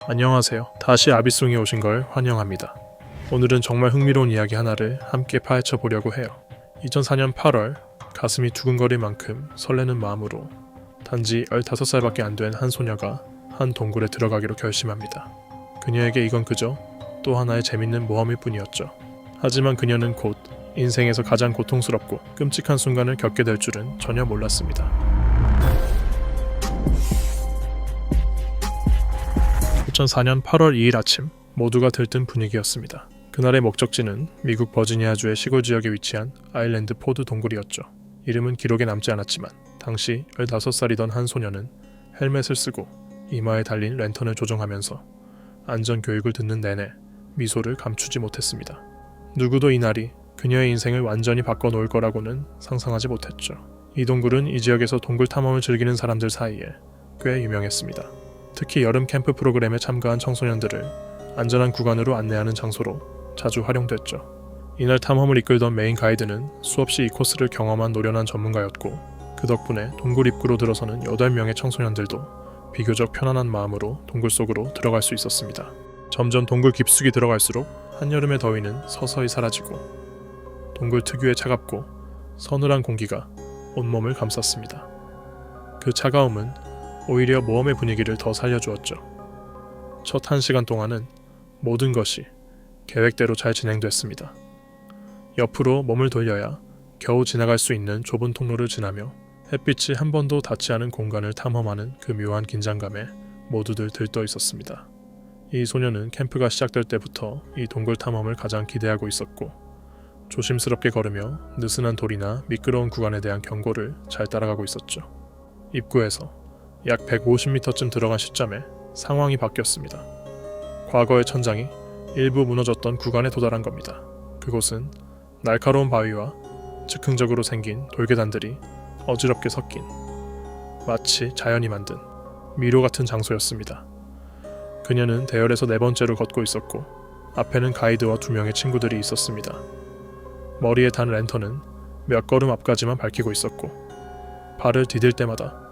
안녕하세요. 다시 아비송에 오신 걸 환영합니다. 오늘은 정말 흥미로운 이야기 하나를 함께 파헤쳐 보려고 해요. 2004년 8월 가슴이 두근거릴 만큼 설레는 마음으로 단지 15살밖에 안 된 한 소녀가 한 동굴에 들어가기로 결심합니다. 그녀에게 이건 그저 또 하나의 재밌는 모험일 뿐이었죠. 하지만 그녀는 곧 인생에서 가장 고통스럽고 끔찍한 순간을 겪게 될 줄은 전혀 몰랐습니다. 2004년 8월 2일 아침, 모두가 들뜬 분위기였습니다. 그날의 목적지는 미국 버지니아주의 시골 지역에 위치한 아일랜드 포드 동굴이었죠. 이름은 기록에 남지 않았지만 당시 15살이던 한 소녀는 헬멧을 쓰고 이마에 달린 랜턴을 조종하면서 안전교육을 듣는 내내 미소를 감추지 못했습니다. 누구도 이날이 그녀의 인생을 완전히 바꿔놓을 거라고는 상상하지 못했죠. 이 동굴은 이 지역에서 동굴 탐험을 즐기는 사람들 사이에 꽤 유명했습니다. 특히 여름 캠프 프로그램에 참가한 청소년들을 안전한 구간으로 안내하는 장소로 자주 활용됐죠. 이날 탐험을 이끌던 메인 가이드는 수없이 이 코스를 경험한 노련한 전문가였고, 그 덕분에 동굴 입구로 들어서는 8명의 청소년들도 비교적 편안한 마음으로 동굴 속으로 들어갈 수 있었습니다. 점점 동굴 깊숙이 들어갈수록 한여름의 더위는 서서히 사라지고 동굴 특유의 차갑고 서늘한 공기가 온몸을 감쌌습니다. 그 차가움은 오히려 모험의 분위기를 더 살려주었죠. 첫 1시간 동안은 모든 것이 계획대로 잘 진행됐습니다. 옆으로 몸을 돌려야 겨우 지나갈 수 있는 좁은 통로를 지나며 햇빛이 한 번도 닿지 않은 공간을 탐험하는 그 묘한 긴장감에 모두들 들떠 있었습니다. 이 소녀는 캠프가 시작될 때부터 이 동굴 탐험을 가장 기대하고 있었고, 조심스럽게 걸으며 느슨한 돌이나 미끄러운 구간에 대한 경고를 잘 따라가고 있었죠. 입구에서 약 150m쯤 들어간 시점에 상황이 바뀌었습니다. 과거의 천장이 일부 무너졌던 구간에 도달한 겁니다. 그곳은 날카로운 바위와 즉흥적으로 생긴 돌계단들이 어지럽게 섞인 마치 자연이 만든 미로 같은 장소였습니다. 그녀는 대열에서 4번째로 걷고 있었고, 앞에는 가이드와 2명의 친구들이 있었습니다. 머리에 단 랜턴은 몇 걸음 앞까지만 밝히고 있었고, 발을 디딜 때마다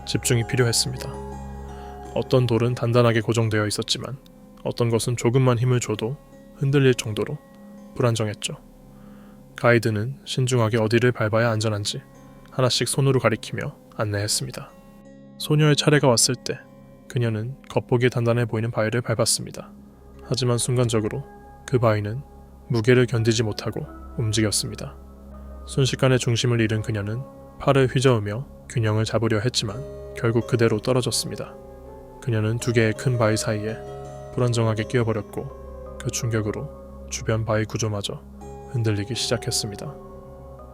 집중이 필요했습니다. 어떤 돌은 단단하게 고정되어 있었지만 어떤 것은 조금만 힘을 줘도 흔들릴 정도로 불안정했죠. 가이드는 신중하게 어디를 밟아야 안전한지 하나씩 손으로 가리키며 안내했습니다. 소녀의 차례가 왔을 때 그녀는 겉보기에 단단해 보이는 바위를 밟았습니다. 하지만 순간적으로 그 바위는 무게를 견디지 못하고 움직였습니다. 순식간에 중심을 잃은 그녀는 팔을 휘저으며 균형을 잡으려 했지만 결국 그대로 떨어졌습니다. 그녀는 2개의 큰 바위 사이에 불안정하게 끼어버렸고, 그 충격으로 주변 바위 구조마저 흔들리기 시작했습니다.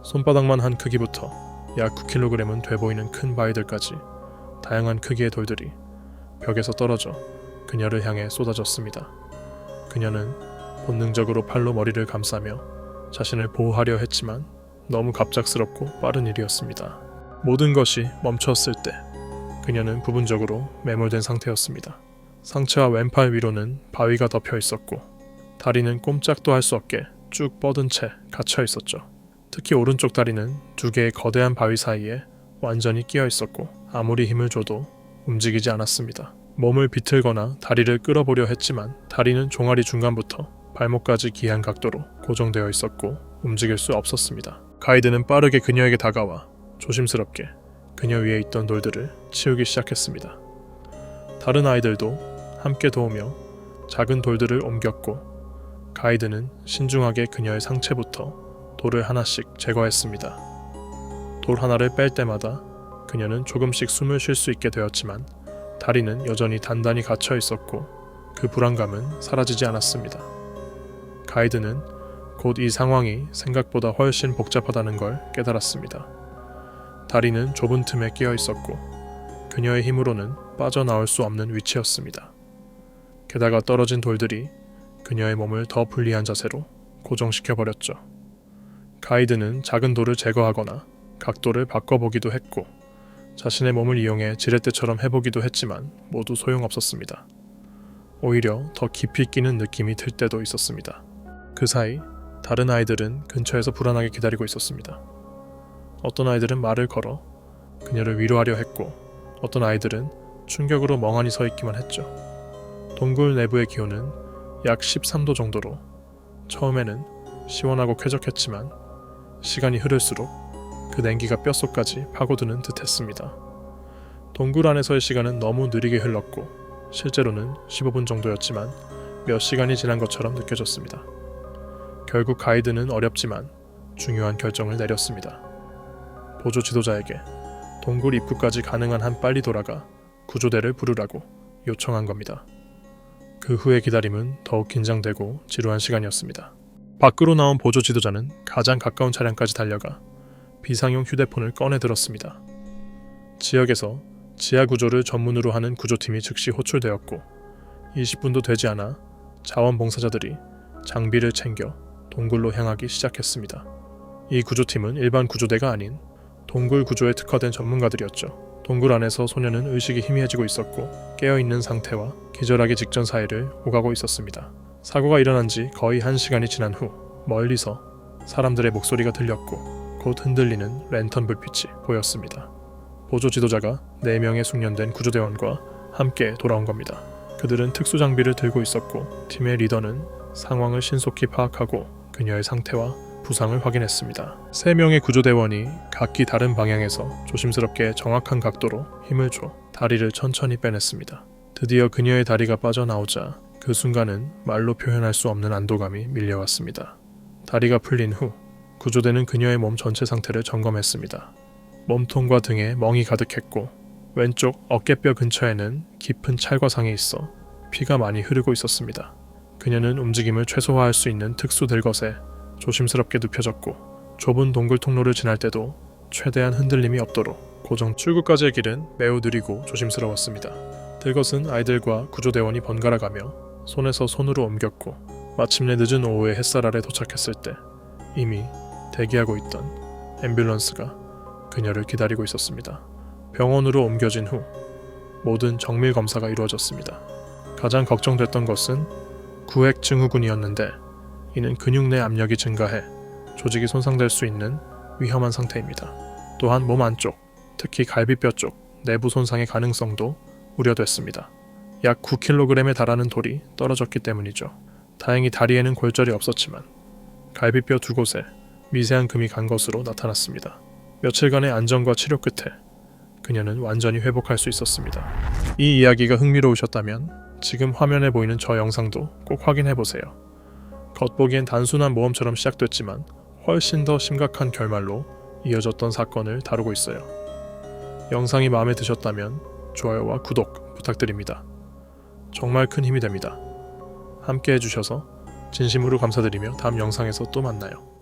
손바닥만 한 크기부터 약 9kg은 돼 보이는 큰 바위들까지 다양한 크기의 돌들이 벽에서 떨어져 그녀를 향해 쏟아졌습니다. 그녀는 본능적으로 팔로 머리를 감싸며 자신을 보호하려 했지만 너무 갑작스럽고 빠른 일이었습니다. 모든 것이 멈췄을 때 그녀는 부분적으로 매몰된 상태였습니다. 상체와 왼팔 위로는 바위가 덮여 있었고, 다리는 꼼짝도 할 수 없게 쭉 뻗은 채 갇혀 있었죠. 특히 오른쪽 다리는 2개의 거대한 바위 사이에 완전히 끼어 있었고, 아무리 힘을 줘도 움직이지 않았습니다. 몸을 비틀거나 다리를 끌어보려 했지만 다리는 종아리 중간부터 발목까지 기이한 각도로 고정되어 있었고 움직일 수 없었습니다. 가이드는 빠르게 그녀에게 다가와 조심스럽게 그녀 위에 있던 돌들을 치우기 시작했습니다. 다른 아이들도 함께 도우며 작은 돌들을 옮겼고, 가이드는 신중하게 그녀의 상체부터 돌을 하나씩 제거했습니다. 돌 하나를 뺄 때마다 그녀는 조금씩 숨을 쉴 수 있게 되었지만 다리는 여전히 단단히 갇혀 있었고 그 불안감은 사라지지 않았습니다. 가이드는 곧 이 상황이 생각보다 훨씬 복잡하다는 걸 깨달았습니다. 다리는 좁은 틈에 끼어 있었고 그녀의 힘으로는 빠져나올 수 없는 위치였습니다. 게다가 떨어진 돌들이 그녀의 몸을 더 불리한 자세로 고정시켜버렸죠. 가이드는 작은 돌을 제거하거나 각도를 바꿔보기도 했고 자신의 몸을 이용해 지렛대처럼 해보기도 했지만 모두 소용없었습니다. 오히려 더 깊이 끼는 느낌이 들 때도 있었습니다. 그 사이 다른 아이들은 근처에서 불안하게 기다리고 있었습니다. 어떤 아이들은 말을 걸어 그녀를 위로하려 했고, 어떤 아이들은 충격으로 멍하니 서 있기만 했죠. 동굴 내부의 기온은 약 13도 정도로 처음에는 시원하고 쾌적했지만 시간이 흐를수록 그 냉기가 뼛속까지 파고드는 듯했습니다. 동굴 안에서의 시간은 너무 느리게 흘렀고 실제로는 15분 정도였지만 몇 시간이 지난 것처럼 느껴졌습니다. 결국 가이드는 어렵지만 중요한 결정을 내렸습니다. 보조 지도자에게 동굴 입구까지 가능한 한 빨리 돌아가 구조대를 부르라고 요청한 겁니다. 그 후의 기다림은 더욱 긴장되고 지루한 시간이었습니다. 밖으로 나온 보조 지도자는 가장 가까운 차량까지 달려가 비상용 휴대폰을 꺼내 들었습니다. 지역에서 지하 구조를 전문으로 하는 구조팀이 즉시 호출되었고 20분도 되지 않아 자원봉사자들이 장비를 챙겨 동굴로 향하기 시작했습니다. 이 구조팀은 일반 구조대가 아닌 동굴 구조에 특화된 전문가들이었죠. 동굴 안에서 소녀는 의식이 희미해지고 있었고 깨어있는 상태와 기절하기 직전 사이를 오가고 있었습니다. 사고가 일어난 지 거의 1시간이 지난 후 멀리서 사람들의 목소리가 들렸고 곧 흔들리는 랜턴 불빛이 보였습니다. 보조 지도자가 4명의 숙련된 구조대원과 함께 돌아온 겁니다. 그들은 특수 장비를 들고 있었고 팀의 리더는 상황을 신속히 파악하고 그녀의 상태와 부상을 확인했습니다. 3명의 구조대원이 각기 다른 방향에서 조심스럽게 정확한 각도로 힘을 줘 다리를 천천히 빼냈습니다. 드디어 그녀의 다리가 빠져나오자 그 순간은 말로 표현할 수 없는 안도감이 밀려왔습니다. 다리가 풀린 후 구조대는 그녀의 몸 전체 상태를 점검했습니다. 몸통과 등에 멍이 가득했고 왼쪽 어깨뼈 근처에는 깊은 찰과상이 있어 피가 많이 흐르고 있었습니다. 그녀는 움직임을 최소화할 수 있는 특수 들것에 조심스럽게 눕혀졌고 좁은 동굴 통로를 지날 때도 최대한 흔들림이 없도록 고정 출구까지의 길은 매우 느리고 조심스러웠습니다. 들것은 아이들과 구조대원이 번갈아가며 손에서 손으로 옮겼고 마침내 늦은 오후에 햇살 아래 도착했을 때 이미 대기하고 있던 앰뷸런스가 그녀를 기다리고 있었습니다. 병원으로 옮겨진 후 모든 정밀 검사가 이루어졌습니다. 가장 걱정됐던 것은 구획 증후군이었는데 이는 근육 내 압력이 증가해 조직이 손상될 수 있는 위험한 상태입니다. 또한 몸 안쪽, 특히 갈비뼈 쪽 내부 손상의 가능성도 우려됐습니다. 약 9kg에 달하는 돌이 떨어졌기 때문이죠. 다행히 다리에는 골절이 없었지만 갈비뼈 2곳에 미세한 금이 간 것으로 나타났습니다. 며칠간의 안정과 치료 끝에 그녀는 완전히 회복할 수 있었습니다. 이 이야기가 흥미로우셨다면 지금 화면에 보이는 저 영상도 꼭 확인해보세요. 겉보기엔 단순한 모험처럼 시작됐지만 훨씬 더 심각한 결말로 이어졌던 사건을 다루고 있어요. 영상이 마음에 드셨다면 좋아요와 구독 부탁드립니다. 정말 큰 힘이 됩니다. 함께 해주셔서 진심으로 감사드리며 다음 영상에서 또 만나요.